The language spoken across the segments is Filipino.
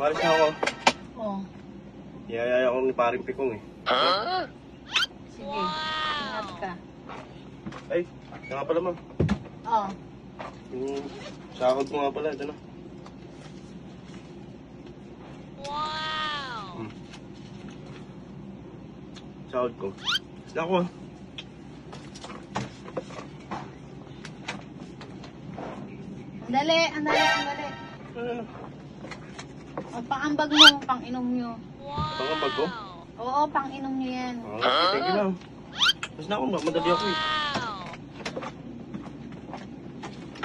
Paris na ako. Oh. Iyayaya ako ni paring Pikong eh. Sige. Ingat ka. Ay, yan nga pala ma'am. Oh. Yung sahod ko nga pala, ito na. Wow! Sahod ko. Ako ah. Andali, andali, andali. Ano? O, pang-ambag mo, pang-inom nyo. Pangambag ko? Oo, pang-inom nyo yan. Thank you lang. Mas na ako, madali ako eh.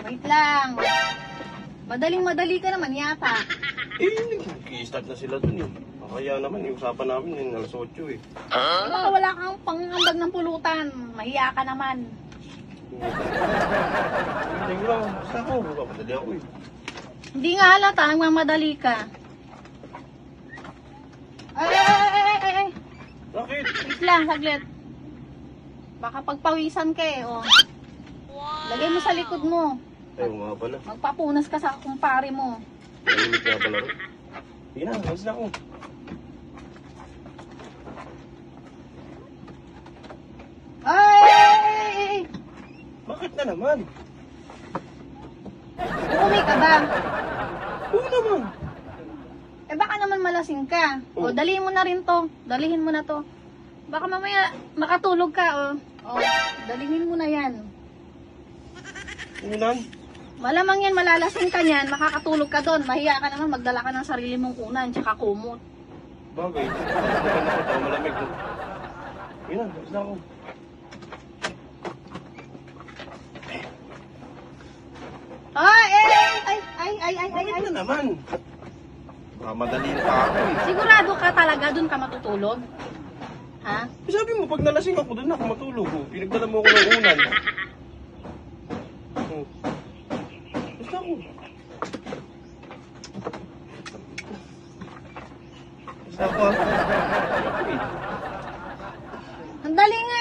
Wait lang. Madaling-madali ka naman yata. I-start na sila dun eh. Kaya naman, yung usapan namin yung alas 8 eh. Baka wala kang pang-ambag ng pulutan. Mahiya ka naman. Thank you lang. Mas na ako, madali ako eh. Hindi nga halata, nagmamadali ka. Ay. Bakit? Wait lang, saglit. Baka pagpawisan ka eh, oh. Lagay mo sa likod mo. Ayaw nga pala. Magpapunas ka sa kumpare mo. Nalimit nga pala rin. Sige na, mas na ako. Ay! Bakit na naman? Uuwi ka ba? Oo naman. Eh baka naman malasing ka. O, dalhin mo na rin to. Dalihin mo na to. Baka mamaya makatulog ka, o. Dalhin mo na yan. Unan? Malamang yan, malalasing ka niyan, makakatulog ka doon. Mahiya ka naman, magdala ka ng sarili mong unan, tsaka kumot. Bagay. Maganda ko, tsaka malamig. Sige na, mas na ako. Bakit na naman? Madali pa ako eh. Sigurado ka talaga doon ka matutulog? Ha? Sabi mo, pag nalasing ako, doon ako matulog. Oh. Pinagdala mo ako ng unan. Oh. Basta ako. Basta ako ah. Andali nga,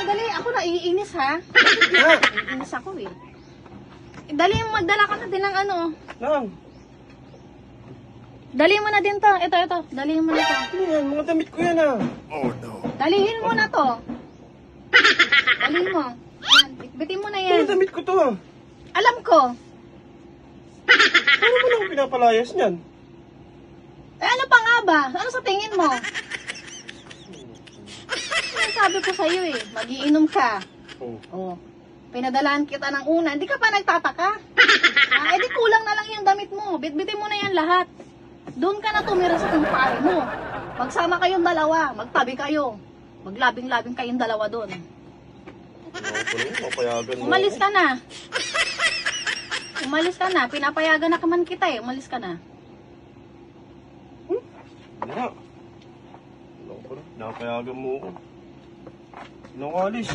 andali. Ako naiinis ha. Naiinis ako eh. Dali mo, magdala ka na din ng ano. Lang. Dali mo na din to. Ito. Dalihin mo na to. Ano yan? Mga damit ko yan ah. Oh no. Dalihin mo na to. Dalihin mo. Yan, bitbitin mo na yan. Mga damit ko to ah. Alam ko. Ano mo lang pinapalayas niyan? Eh ano pa nga ba? Ano sa tingin mo? Ano sabi ko sa'yo eh. Magiinom ka. Oh. Oh. Pinadalaan kita ng una. Hindi ka pa nagtataka. Edi kulang na lang yung damit mo. Bitbitin mo na yan lahat. Doon ka na tumira sa kumpare mo. Magsama kayong dalawa. Magtabi kayo. Maglabing-labing kayong dalawa doon. Papayagan mo. Umalis ka na. Umalis ka na. Pinapayagan na kaman kita eh. Umalis ka na. Wala. Wala ko na. Pinapayagan mo ako. Sino ka alis?